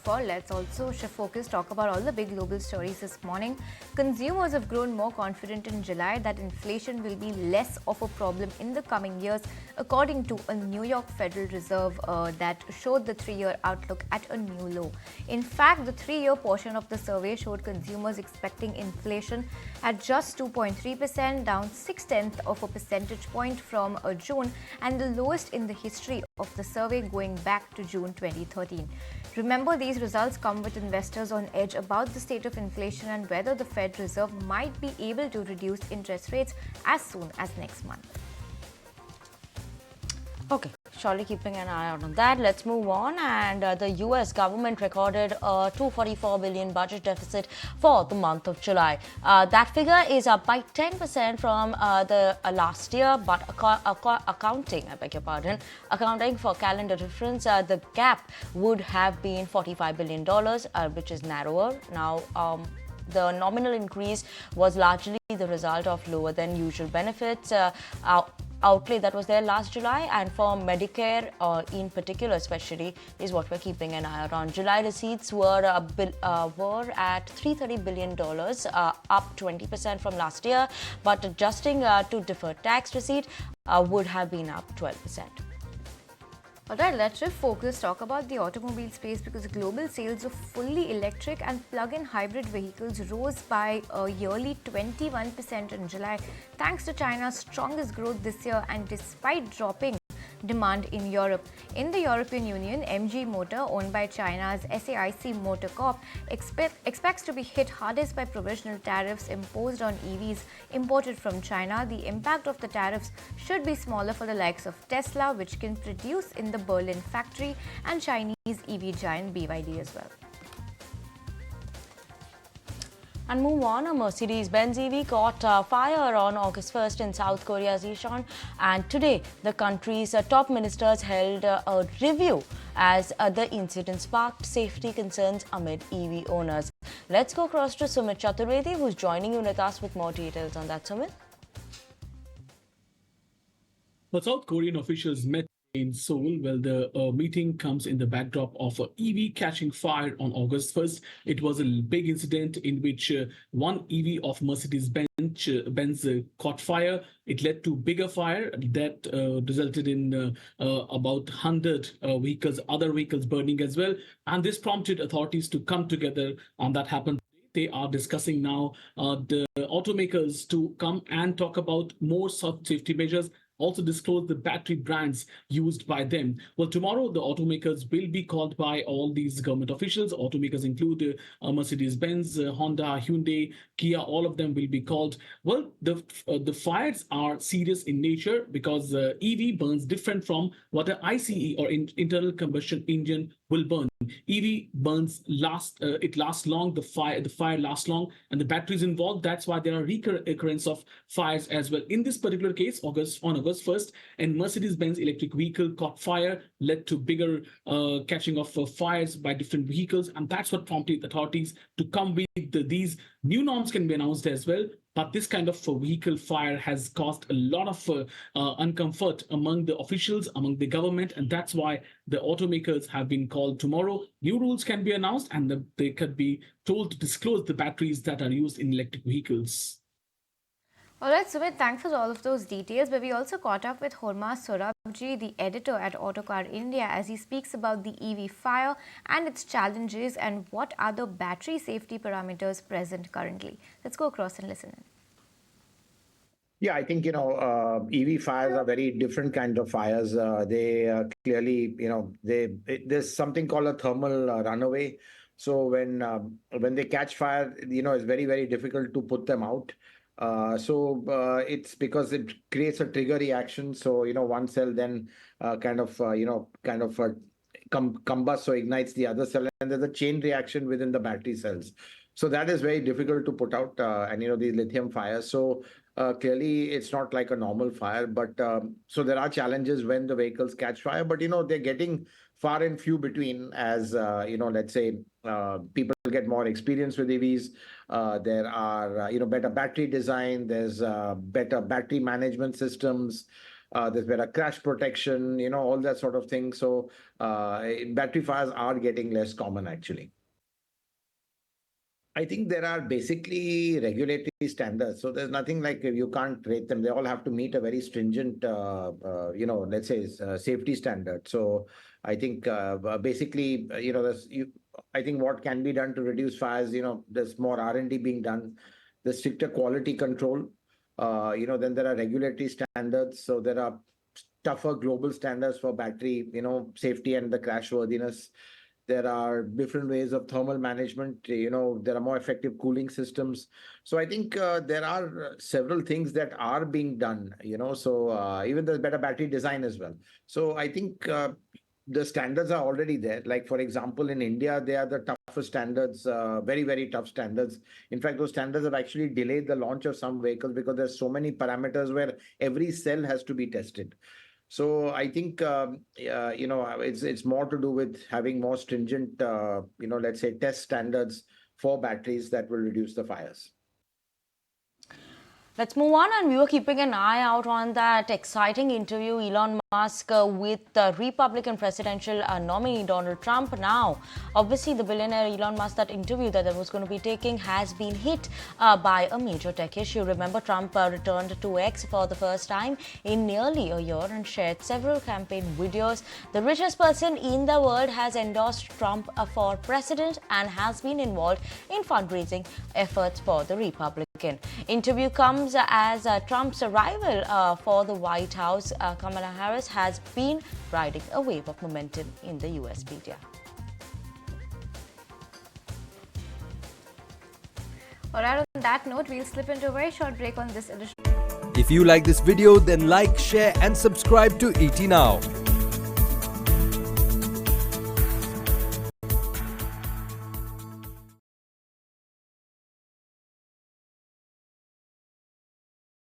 for, let's also focus, talk about all the big global stories this morning. Consumers have grown more confident in July that inflation will be less of a problem in the coming years, according to a New York Federal Reserve that showed the 3-year outlook at a new low. In fact, the 3-year portion of the survey showed consumers expecting inflation at just 2.3%, down 0.6 of a percentage point from June, and the lowest in the history of the survey going back to June 2013. Remember, these results come with investors on edge about the state of inflation and whether the Fed Reserve might be able to reduce interest rates as soon as next month. Okay, surely keeping an eye out on that. Let's move on. And the US government recorded a $244 billion budget deficit for the month of July. That figure is up by 10% from the last year, but accounting for calendar difference, the gap would have been $45 billion, which is narrower. Now, the nominal increase was largely the result of lower than usual benefits outlay that was there last July, and for Medicare in particular especially is what we're keeping an eye out on. July receipts were at $330 billion, up 20% from last year, but adjusting to deferred tax receipt would have been up 12%. Alright, let's just focus, talk about the automobile space, because global sales of fully electric and plug-in hybrid vehicles rose by a yearly 21% in July, thanks to China's strongest growth this year and despite dropping demand in Europe. In the European Union, MG Motor, owned by China's SAIC Motor Corp, expects to be hit hardest by provisional tariffs imposed on EVs imported from China. The impact of the tariffs should be smaller for the likes of Tesla, which can produce in the Berlin factory, and Chinese EV giant BYD as well. And move on, a Mercedes Benz EV caught fire on August 1st in South Korea's Incheon, and today the country's top ministers held a review as the incident sparked safety concerns amid EV owners. Let's go across to Sumit Chaturvedi, who's joining you with us with more details on that. Sumit? The South Korean officials met in Seoul. Well, the meeting comes in the backdrop of an EV catching fire on August 1st. It was a big incident in which one EV of Mercedes Benz caught fire. It led to bigger fire that resulted in about 100 other vehicles burning as well. And this prompted authorities to come together, and that happened. They are discussing now the automakers to come and talk about more safety measures, also disclose the battery brands used by them. Well, tomorrow the automakers will be called by all these government officials. Automakers include Mercedes-Benz, Honda, Hyundai, Kia. All of them will be called. Well, the fires are serious in nature because EV burns different from what an ICE or internal combustion engine will burn. EV burns it lasts long. The fire lasts long, and the batteries involved. That's why there are recurrence of fires as well. In this particular case, on August 1st, and Mercedes-Benz electric vehicle caught fire, led to bigger catching of fires by different vehicles, and that's what prompted authorities to come with these new norms can be announced as well. But this kind of vehicle fire has caused a lot of uncomfort among the officials, among the government, and that's why the automakers have been called tomorrow. New rules can be announced, and they could be told to disclose the batteries that are used in electric vehicles. Alright, Sumit, thanks for all of those details. But we also caught up with Hormaz Sorabji, the editor at Autocar India, as he speaks about the EV fire and its challenges and what are the battery safety parameters present currently. Let's go across and listen in. Yeah, I think, EV fires are very different kind of fires. They clearly, there's something called a thermal runaway. So when they catch fire, it's very, very difficult to put them out. It's because it creates a trigger reaction. So, one cell then combusts or ignites the other cell, and there's a chain reaction within the battery cells. So that is very difficult to put out, and these lithium fires. So clearly, it's not like a normal fire, but so there are challenges when the vehicles catch fire. But they're getting far and few between as let's say people get more experience with EVs. There are better battery design. There's better battery management systems. There's better crash protection, all that sort of thing. So battery fires are getting less common actually. I think there are basically regulatory standards. So there's nothing like you can't rate them. They all have to meet a very stringent, let's say safety standard. So I think basically, I think what can be done to reduce fires, there's more R&D being done, there's stricter quality control. Then there are regulatory standards. So there are tougher global standards for battery, safety and the crash worthiness. There are different ways of thermal management. There are more effective cooling systems. So I think there are several things that are being done, so even there's better battery design as well. So I think the standards are already there. Like, for example, in India, they are the toughest standards, very, very tough standards. In fact, those standards have actually delayed the launch of some vehicles because there's so many parameters where every cell has to be tested. So I think, it's more to do with having more stringent, let's say test standards for batteries that will reduce the fires. Let's move on, and we were keeping an eye out on that exciting interview Elon Musk with the Republican presidential nominee Donald Trump. Now, obviously, the billionaire Elon Musk, that interview that was going to be taking has been hit by a major tech issue. Remember, Trump returned to X for the first time in nearly a year and shared several campaign videos. The richest person in the world has endorsed Trump for president and has been involved in fundraising efforts for the Republican. Interview comes as Trump's arrival for the White House. Kamala Harris has been riding a wave of momentum in the US media. Alright, on that note, we'll slip into a very short break on this edition. If you like this video, then like, share and subscribe to ET Now.